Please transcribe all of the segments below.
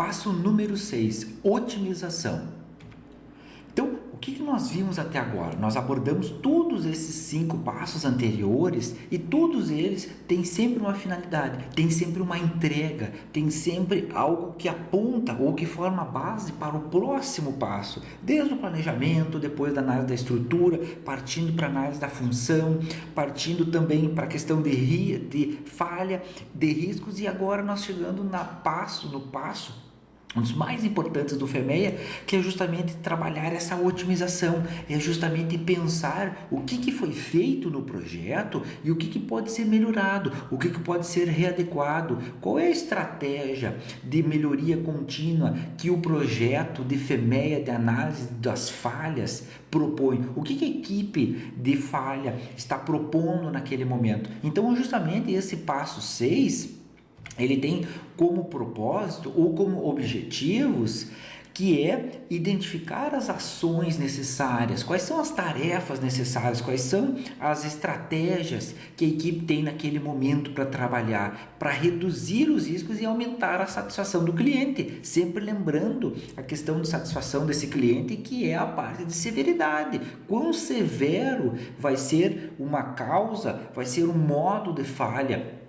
Passo número 6, otimização. Então, o que nós vimos até agora? Nós abordamos todos esses 5 passos anteriores e todos eles têm sempre uma finalidade, tem sempre uma entrega, tem sempre algo que aponta ou que forma base para o próximo passo, desde o planejamento, depois da análise da estrutura, partindo para a análise da função, partindo também para a questão de falha, de riscos, e agora nós chegando no passo um dos mais importantes do FEMEA, que é justamente trabalhar essa otimização, é justamente pensar o que foi feito no projeto e o que pode ser melhorado, o que pode ser readequado, qual é a estratégia de melhoria contínua que o projeto de FEMEA, de análise das falhas, propõe, o que a equipe de falha está propondo naquele momento. Então, justamente esse passo 6, ele tem como propósito ou como objetivos que é identificar as ações necessárias, quais são as tarefas necessárias, quais são as estratégias que a equipe tem naquele momento para trabalhar, para reduzir os riscos e aumentar a satisfação do cliente, sempre lembrando a questão de satisfação desse cliente, que é a parte de severidade. Quão severo vai ser uma causa, vai ser um modo de falha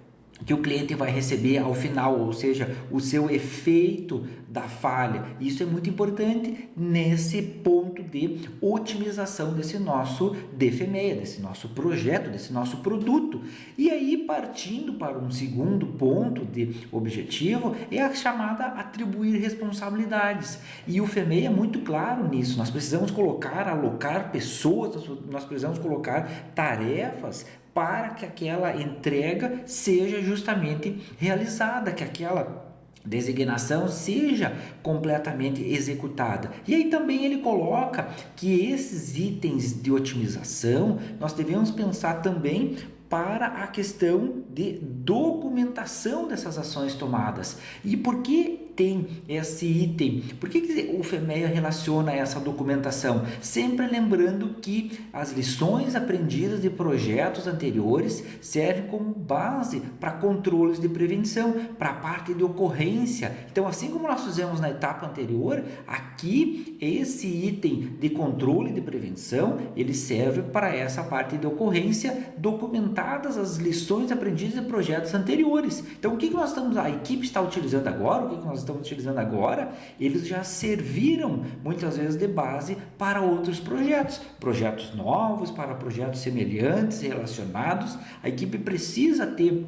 que o cliente vai receber ao final, ou seja, o seu efeito da falha. Isso é muito importante nesse ponto de otimização desse nosso DFMEA, desse nosso projeto, desse nosso produto. E aí, partindo para um segundo ponto de objetivo, é a chamada atribuir responsabilidades. E o FEMEA é muito claro nisso. Nós precisamos alocar pessoas, nós precisamos colocar tarefas para que aquela entrega seja justamente realizada, que aquela designação seja completamente executada. E aí também ele coloca que esses itens de otimização nós devemos pensar também para a questão de documentação dessas ações tomadas. E por que tem esse item? Por que o FEMEA relaciona essa documentação? Sempre lembrando que as lições aprendidas de projetos anteriores servem como base para controles de prevenção, para a parte de ocorrência. Então, assim como nós fizemos na etapa anterior, aqui esse item de controle de prevenção, ele serve para essa parte de ocorrência, documentadas as lições aprendidas de projetos anteriores. Então, a equipe está utilizando agora, o que nós estamos utilizando agora, eles já serviram muitas vezes de base para outros projetos novos, para projetos semelhantes, relacionados. A equipe precisa ter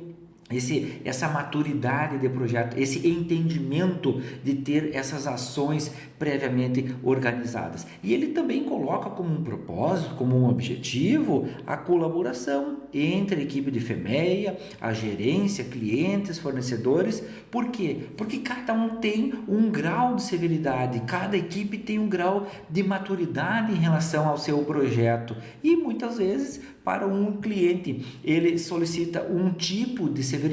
essa maturidade de projeto, esse entendimento de ter essas ações previamente organizadas. E ele também coloca como um propósito, como um objetivo, a colaboração entre a equipe de FEMEA, a gerência, clientes, fornecedores. Por quê? Porque cada um tem um grau de severidade, cada equipe tem um grau de maturidade em relação ao seu projeto. E muitas vezes, para um cliente, ele solicita um tipo de severidade,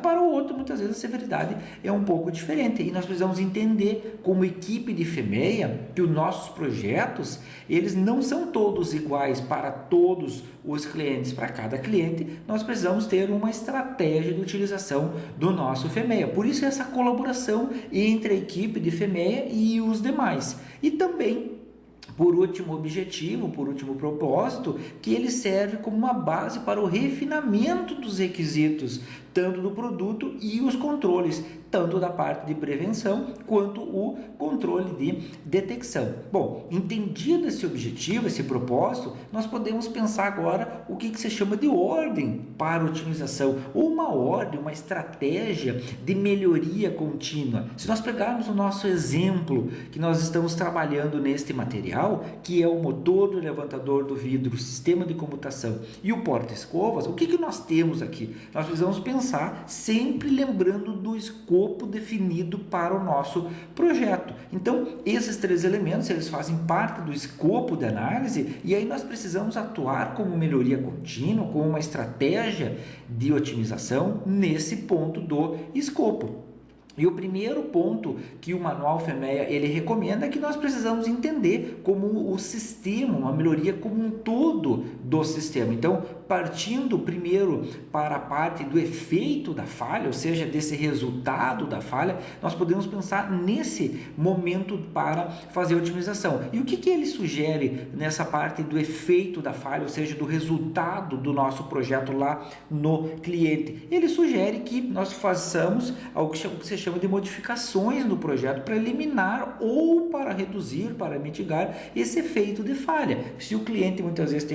para o outro, muitas vezes, a severidade é um pouco diferente. E nós precisamos entender, como equipe de FEMEA, que os nossos projetos, eles não são todos iguais para todos os clientes. Para cada cliente, nós precisamos ter uma estratégia de utilização do nosso FEMEA. Por isso, essa colaboração entre a equipe de FEMEA e os demais. E também, por último objetivo, por último propósito, que ele serve como uma base para o refinamento dos requisitos, tanto do produto e os controles, tanto da parte de prevenção quanto o controle de detecção. Bom, entendido esse objetivo, esse propósito, nós podemos pensar agora o que se chama de ordem para otimização, ou uma ordem, uma estratégia de melhoria contínua. Se nós pegarmos o nosso exemplo que nós estamos trabalhando neste material, que é o motor do levantador do vidro, o sistema de comutação e o porta-escovas, o que nós temos aqui? Nós precisamos pensar sempre lembrando do escopo definido para o nosso projeto. Então, esses 3 elementos, eles fazem parte do escopo de análise, e aí nós precisamos atuar como melhoria contínua, como uma estratégia de otimização nesse ponto do escopo. E o primeiro ponto que o manual FEMEA ele recomenda é que nós precisamos entender como o sistema, uma melhoria como um todo do sistema. Então, partindo primeiro para a parte do efeito da falha, ou seja, desse resultado da falha, nós podemos pensar nesse momento para fazer a otimização. E o que ele sugere nessa parte do efeito da falha, ou seja, do resultado do nosso projeto lá no cliente? Ele sugere que nós façamos algo que se chama de modificações no projeto para eliminar ou para reduzir, para mitigar esse efeito de falha. Se o cliente muitas vezes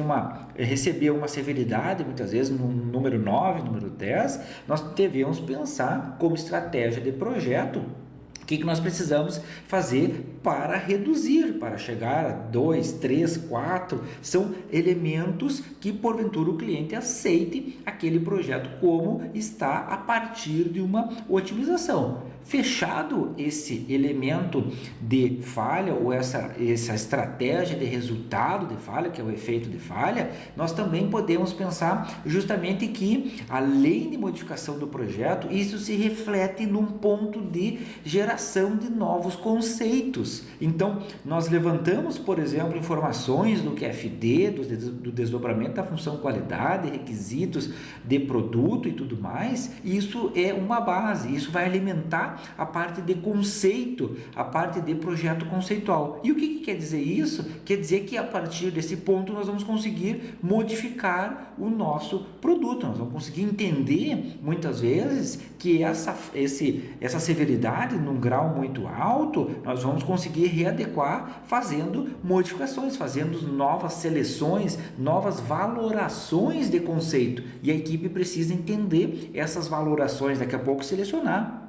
recebeu uma severidade, muitas vezes no número 9, número 10, nós devemos pensar como estratégia de projeto o que nós precisamos fazer para reduzir, para chegar a 2, 3, 4, são elementos que porventura o cliente aceite aquele projeto como está a partir de uma otimização. Fechado esse elemento de falha ou essa estratégia de resultado de falha, que é o efeito de falha, nós também podemos pensar justamente que, além de modificação do projeto, isso se reflete num ponto de geração de novos conceitos. Então, nós levantamos, por exemplo, informações do QFD, do desdobramento da função qualidade, requisitos de produto e tudo mais. Isso é uma base, isso vai alimentar a parte de conceito, a parte de projeto conceitual. E o que quer dizer isso? Quer dizer que a partir desse ponto nós vamos conseguir modificar o nosso produto, nós vamos conseguir entender muitas vezes que essa severidade num grau muito alto, nós vamos conseguir readequar fazendo modificações, fazendo novas seleções, novas valorações de conceito. E a equipe precisa entender essas valorações, daqui a pouco selecionar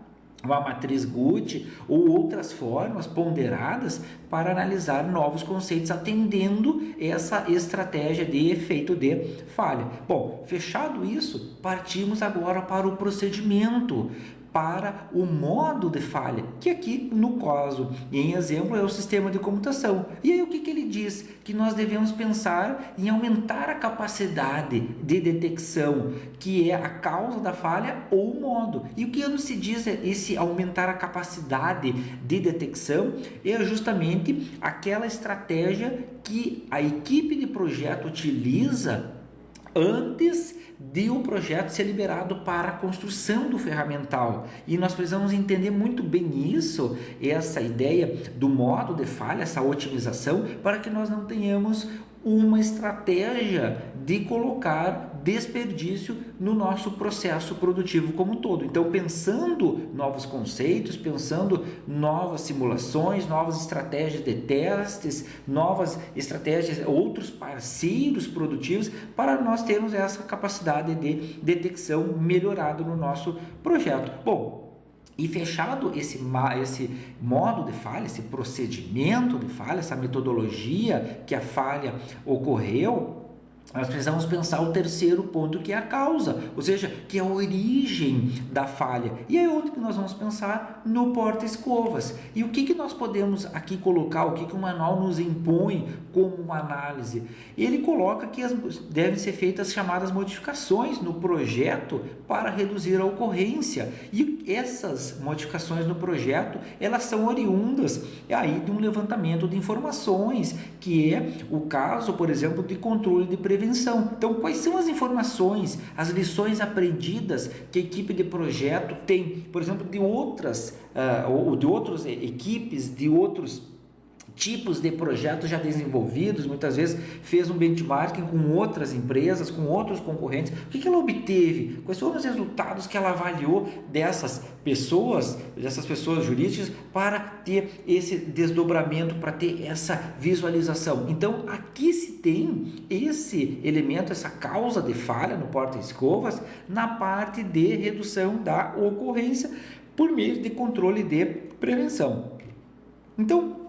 uma matriz Gucci ou outras formas ponderadas para analisar novos conceitos atendendo essa estratégia de efeito de falha. Bom, fechado isso, partimos agora para o procedimento, para o modo de falha, que aqui no caso, em exemplo, é o sistema de comutação. E aí o que ele diz? Que nós devemos pensar em aumentar a capacidade de detecção, que é a causa da falha ou o modo. E o que nos se diz é esse aumentar a capacidade de detecção é justamente aquela estratégia que a equipe de projeto utiliza antes de o projeto ser liberado para a construção do ferramental. E nós precisamos entender muito bem isso, essa ideia do modo de falha, essa otimização, para que nós não tenhamos uma estratégia de colocar desperdício no nosso processo produtivo como um todo. Então, pensando novos conceitos, pensando novas simulações, novas estratégias de testes, novas estratégias, outros parceiros produtivos, para nós termos essa capacidade de detecção melhorada no nosso projeto. Bom, e fechado esse modo de falha, esse procedimento de falha, essa metodologia que a falha ocorreu, nós precisamos pensar o terceiro ponto, que é a causa, ou seja, que é a origem da falha. E aí onde que nós vamos pensar? No porta-escovas. E o que nós podemos aqui colocar, o que o manual nos impõe como uma análise? Ele coloca que devem ser feitas chamadas modificações no projeto para reduzir a ocorrência. E essas modificações no projeto, elas são oriundas aí de um levantamento de informações, que é o caso, por exemplo, de controle de prevenção. Então, quais são as informações, as lições aprendidas que a equipe de projeto tem, por exemplo, de outras equipes, de outros tipos de projetos já desenvolvidos, muitas vezes fez um benchmarking com outras empresas, com outros concorrentes. O que ela obteve? Quais foram os resultados que ela avaliou dessas pessoas jurídicas para ter esse desdobramento, para ter essa visualização? Então, aqui se tem esse elemento, essa causa de falha no porta-escovas na parte de redução da ocorrência por meio de controle de prevenção. Então,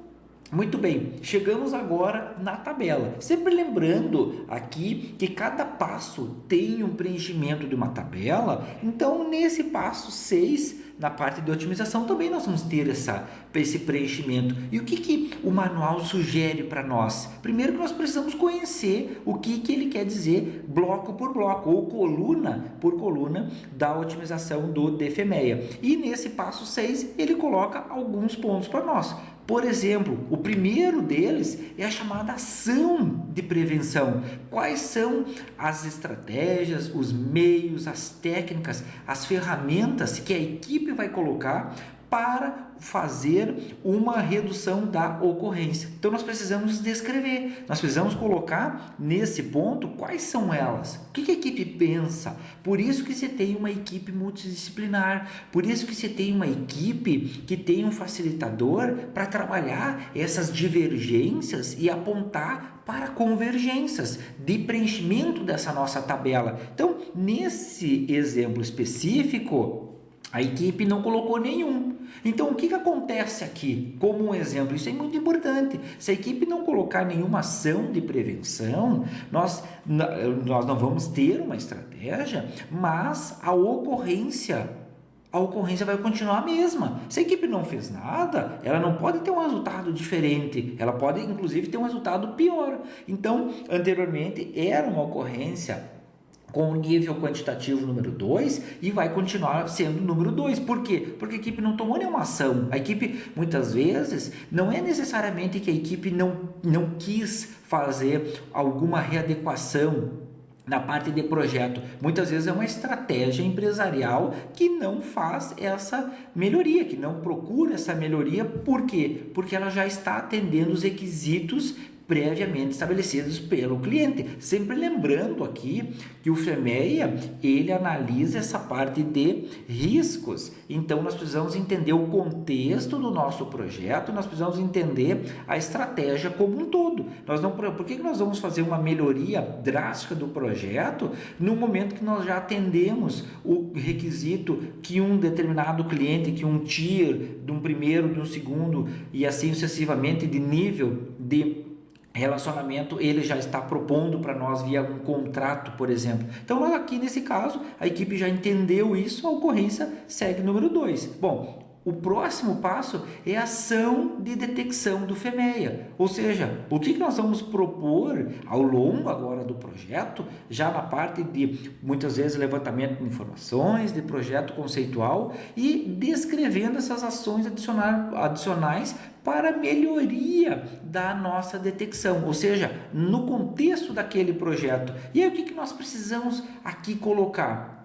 muito bem, chegamos agora na tabela. Sempre lembrando aqui que cada passo tem um preenchimento de uma tabela. Então, nesse passo 6, na parte de otimização também nós vamos ter esse preenchimento. E o que o manual sugere para nós? Primeiro que nós precisamos conhecer o que ele quer dizer bloco por bloco ou coluna por coluna da otimização do DFMEA. E nesse passo 6 ele coloca alguns pontos para nós. Por exemplo, o primeiro deles é a chamada ação de prevenção. Quais são as estratégias, os meios, as técnicas, as ferramentas que a equipe vai colocar para fazer uma redução da ocorrência? Então nós precisamos descrever, nós precisamos colocar nesse ponto quais são elas, o que a equipe pensa. Por isso que você tem uma equipe multidisciplinar, por isso que você tem uma equipe que tem um facilitador para trabalhar essas divergências e apontar para convergências de preenchimento dessa nossa tabela. Então, nesse exemplo específico, a equipe não colocou nenhum. Então, o que acontece aqui? Como um exemplo, isso é muito importante. Se a equipe não colocar nenhuma ação de prevenção, nós não vamos ter uma estratégia, mas a ocorrência vai continuar a mesma. Se a equipe não fez nada, ela não pode ter um resultado diferente, ela pode inclusive ter um resultado pior. Então, anteriormente era uma ocorrência com o nível quantitativo número 2 e vai continuar sendo número 2. Por quê? Porque a equipe não tomou nenhuma ação. A equipe, muitas vezes, não é necessariamente que a equipe não quis fazer alguma readequação na parte de projeto. Muitas vezes é uma estratégia empresarial que não faz essa melhoria, que não procura essa melhoria. Por quê? Porque ela já está atendendo os requisitos previamente estabelecidos pelo cliente. Sempre lembrando aqui que o FMEA, ele analisa essa parte de riscos. Então, nós precisamos entender o contexto do nosso projeto, nós precisamos entender a estratégia como um todo. Por que nós vamos fazer uma melhoria drástica do projeto no momento que nós já atendemos o requisito que um determinado cliente, que um tier, de um primeiro, de um segundo e assim sucessivamente de nível de relacionamento, ele já está propondo para nós via um contrato, por exemplo. Então, aqui nesse caso, a equipe já entendeu isso, a ocorrência segue número 2. Bom, o próximo passo é a ação de detecção do FMEA, ou seja, o que nós vamos propor ao longo agora do projeto, já na parte de, muitas vezes, levantamento de informações, de projeto conceitual e descrevendo essas ações adicionais para melhoria da nossa detecção, ou seja, no contexto daquele projeto. E aí o que nós precisamos aqui colocar?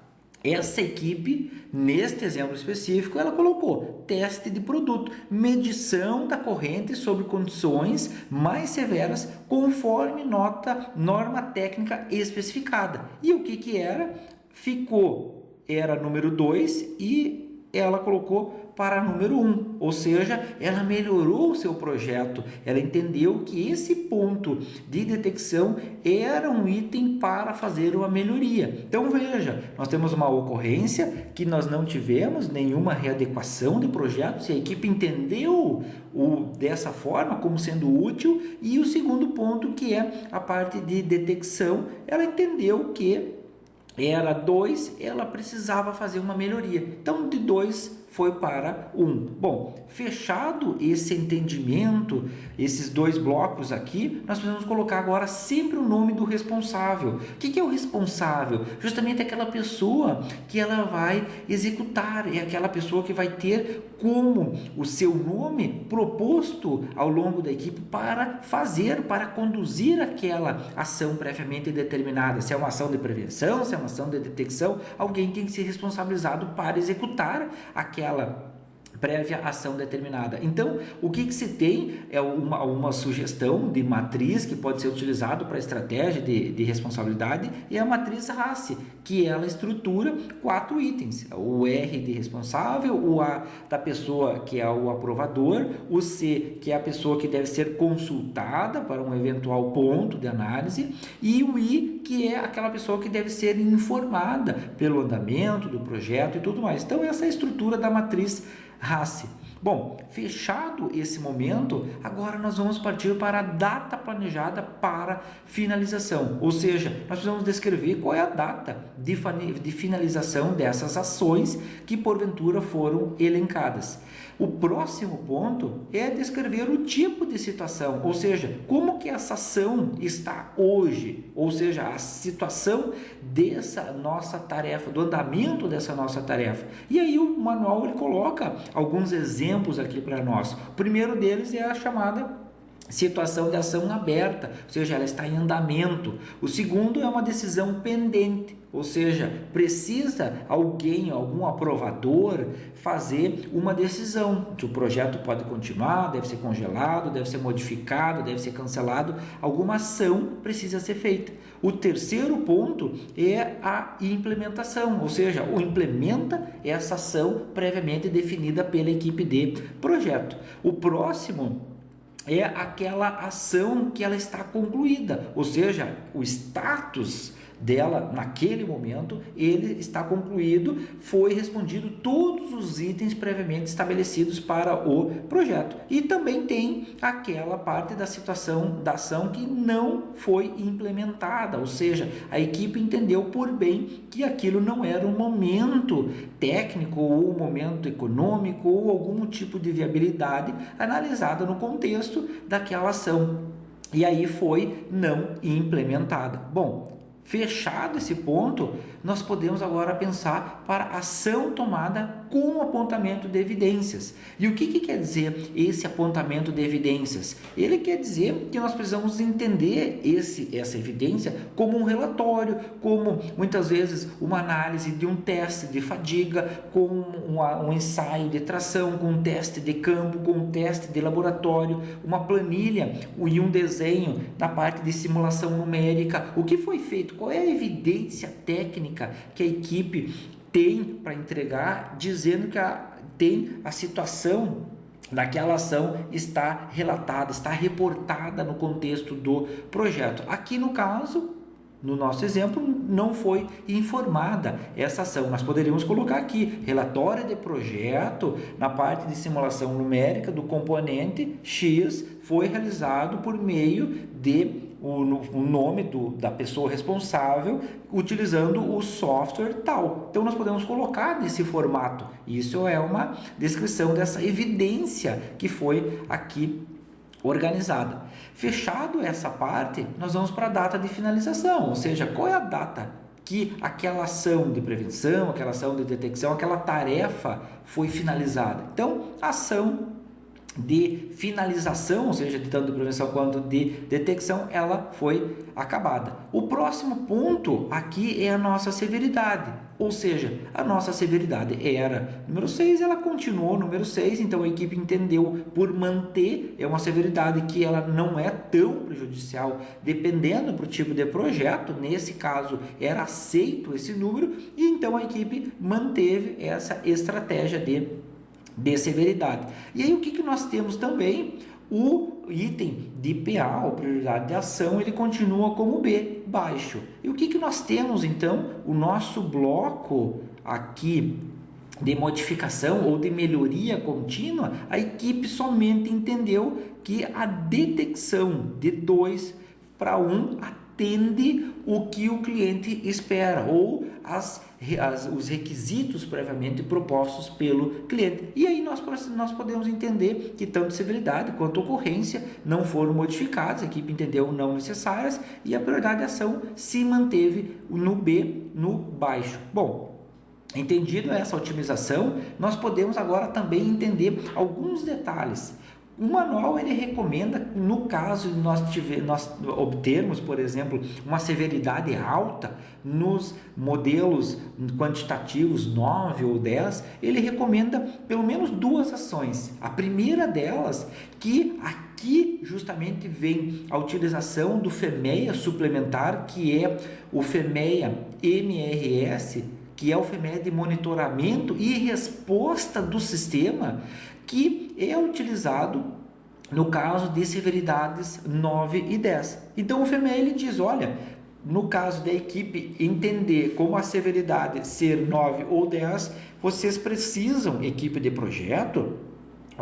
Essa equipe, neste exemplo específico, ela colocou teste de produto, medição da corrente sob condições mais severas, conforme norma técnica especificada. E o que era? Era número 2 e ela colocou para número 1, ou seja, ela melhorou o seu projeto, ela entendeu que esse ponto de detecção era um item para fazer uma melhoria. Então veja, nós temos uma ocorrência que nós não tivemos nenhuma readequação de projeto, se a equipe entendeu dessa forma como sendo útil, e o segundo ponto, que é a parte de detecção, ela entendeu que era 2, ela precisava fazer uma melhoria. Então, de 2 foi para 1. Bom, fechado esse entendimento, esses 2 blocos aqui, nós precisamos colocar agora sempre o nome do responsável. O que é o responsável? Justamente aquela pessoa que ela vai executar, é aquela pessoa que vai ter como o seu nome proposto ao longo da equipe para conduzir aquela ação previamente determinada. Se é uma ação de prevenção, se é uma ação de detecção, alguém tem que ser responsabilizado para executar aquela prévia ação determinada. Então, o que se tem é uma sugestão de matriz que pode ser utilizado para estratégia de responsabilidade, e a matriz RACE, que ela estrutura 4 itens: o R de responsável, o A da pessoa que é o aprovador, o C que é a pessoa que deve ser consultada para um eventual ponto de análise, e o I que é aquela pessoa que deve ser informada pelo andamento do projeto e tudo mais. Então, essa é a estrutura da matriz RACE. Bom, fechado esse momento, agora nós vamos partir para a data planejada para finalização. Ou seja, nós precisamos descrever qual é a data de finalização dessas ações que porventura foram elencadas. O próximo ponto é descrever o tipo de situação, ou seja, como que essa ação está hoje, ou seja, a situação dessa nossa tarefa, do andamento dessa nossa tarefa. E aí o manual ele coloca alguns exemplos aqui para nós. O primeiro deles é a chamada situação de ação aberta, ou seja, ela está em andamento. O segundo é uma decisão pendente, ou seja, precisa alguém, algum aprovador fazer uma decisão. Se o projeto pode continuar, deve ser congelado, deve ser modificado, deve ser cancelado, alguma ação precisa ser feita. O terceiro ponto é a implementação, ou seja, o implementa essa ação previamente definida pela equipe de projeto. O próximo é aquela ação que ela está concluída, ou seja, o status dela naquele momento, ele está concluído, foi respondido todos os itens previamente estabelecidos para o projeto. E também tem aquela parte da situação da ação que não foi implementada, ou seja, a equipe entendeu por bem que aquilo não era um momento técnico ou um momento econômico ou algum tipo de viabilidade analisada no contexto daquela ação. E aí foi não implementada. Bom, fechado esse ponto, nós podemos agora pensar para ação tomada com apontamento de evidências. E o que quer dizer esse apontamento de evidências? Ele quer dizer que nós precisamos entender essa evidência como um relatório, como muitas vezes uma análise de um teste de fadiga, com um ensaio de tração, com um teste de campo, com um teste de laboratório, uma planilha e um desenho na parte de simulação numérica. O que foi feito? Qual é a evidência técnica que a equipe tem para entregar, dizendo que tem a situação daquela ação está relatada, está reportada no contexto do projeto. Aqui no caso, no nosso exemplo, não foi informada essa ação. Nós poderíamos colocar aqui, relatório de projeto, na parte de simulação numérica do componente X, foi realizado por meio de o nome da pessoa responsável, utilizando o software tal. Então nós podemos colocar nesse formato. Isso é uma descrição dessa evidência que foi aqui organizada. Fechado essa parte, nós vamos para a data de finalização, ou seja, qual é a data que aquela ação de prevenção, aquela ação de detecção, aquela tarefa foi finalizada. Então, a ação de finalização, ou seja, de tanto de prevenção quanto de detecção, ela foi acabada. O próximo ponto aqui é a nossa severidade, ou seja, a nossa severidade era número 6, ela continuou número 6, então a equipe entendeu por manter, é uma severidade que ela não é tão prejudicial, dependendo do tipo de projeto, nesse caso era aceito esse número, e então a equipe manteve essa estratégia de severidade. E aí o que nós temos também? O item de PA, ou prioridade de ação, ele continua como B, baixo. E o que nós temos então? O nosso bloco aqui de modificação ou de melhoria contínua, a equipe somente entendeu que a detecção de 2 para 1 atende o que o cliente espera, ou os requisitos previamente propostos pelo cliente. E aí nós podemos entender que tanto severidade quanto ocorrência não foram modificadas, a equipe entendeu não necessárias, e a prioridade de ação se manteve no B, no baixo. Bom, entendido essa otimização, nós podemos agora também entender alguns detalhes. O manual ele recomenda, no caso de nós obtermos, por exemplo, uma severidade alta nos modelos quantitativos 9 ou 10, ele recomenda pelo menos 2 ações. A primeira delas, que aqui justamente vem a utilização do FEMEA suplementar, que é o FEMEA MRS, que é o FEMEA de monitoramento e resposta do sistema, que é utilizado no caso de severidades 9 e 10. Então o FEMEA ele diz, olha, no caso da equipe entender como a severidade ser 9 ou 10, vocês precisam, equipe de projeto,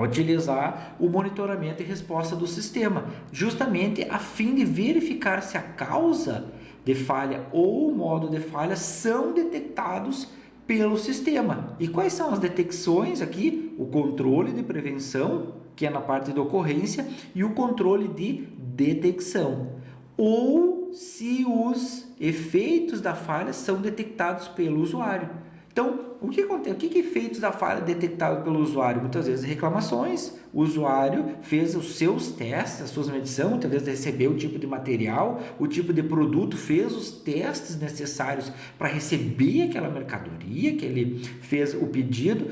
utilizar o monitoramento e resposta do sistema, justamente a fim de verificar se a causa de falha ou o modo de falha são detectados pelo sistema. E quais são as detecções aqui? O controle de prevenção, que é na parte de ocorrência, e o controle de detecção. Ou se os efeitos da falha são detectados pelo usuário. Então, o que acontece? O que é efeitos da falha detectado pelo usuário? Muitas vezes reclamações, o usuário fez os seus testes, as suas medições, muitas vezes recebeu o tipo de material, o tipo de produto, fez os testes necessários para receber aquela mercadoria que ele fez o pedido,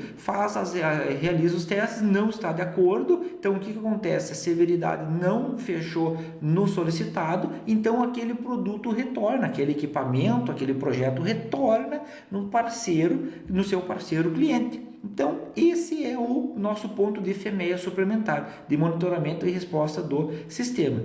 realiza os testes, não está de acordo, então o que acontece? A severidade não fechou no solicitado, então aquele produto retorna, aquele equipamento, aquele projeto retorna no seu parceiro cliente. Então, esse é o nosso ponto de FMEA suplementar, de monitoramento e resposta do sistema.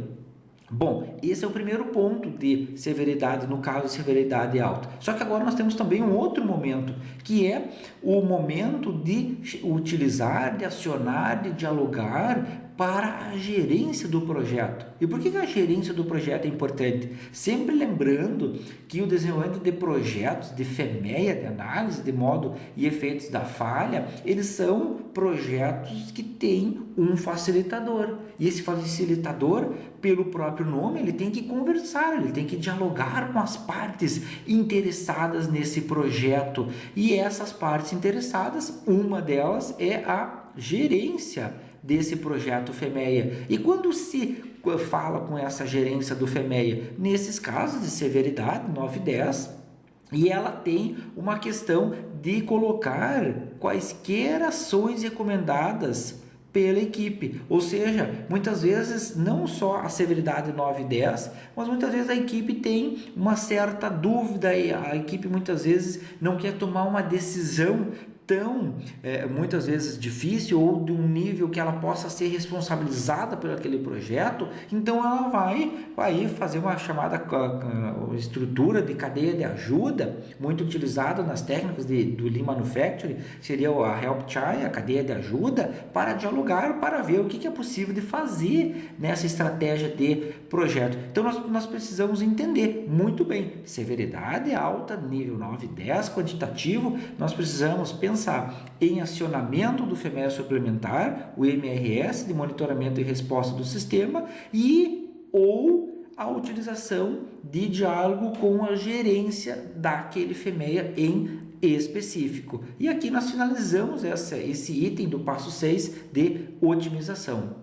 Bom, esse é o primeiro ponto de severidade, no caso de severidade alta. Só que agora nós temos também um outro momento, que é o momento de utilizar, de acionar, de dialogar para a gerência do projeto. E por que a gerência do projeto é importante? Sempre lembrando que o desenvolvimento de projetos de FMEA, de análise de modo e efeitos da falha, eles são projetos que têm um facilitador. E esse facilitador, pelo próprio nome, ele tem que conversar, ele tem que dialogar com as partes interessadas nesse projeto. E essas partes interessadas, uma delas é a gerência desse projeto FMEA. E quando se fala com essa gerência do FMEA, nesses casos de severidade, 9 e 10, e ela tem uma questão de colocar quaisquer ações recomendadas pela equipe, ou seja, muitas vezes não só a severidade 9 e 10, mas muitas vezes a equipe tem uma certa dúvida e a equipe muitas vezes não quer tomar uma decisão tão, muitas vezes difícil ou de um nível que ela possa ser responsabilizada por aquele projeto, então ela vai fazer uma chamada estrutura de cadeia de ajuda, muito utilizada nas técnicas do Lean Manufacturing, seria a Help Chain, a cadeia de ajuda, para dialogar, para ver o que é possível de fazer nessa estratégia de projeto. Então nós precisamos entender muito bem, severidade alta, nível 9 e 10, quantitativo, nós precisamos pensar em acionamento do FMEA suplementar, o MRS, de monitoramento e resposta do sistema, ou a utilização de diálogo com a gerência daquele FMEA em específico. E aqui nós finalizamos esse item do passo 6 de otimização.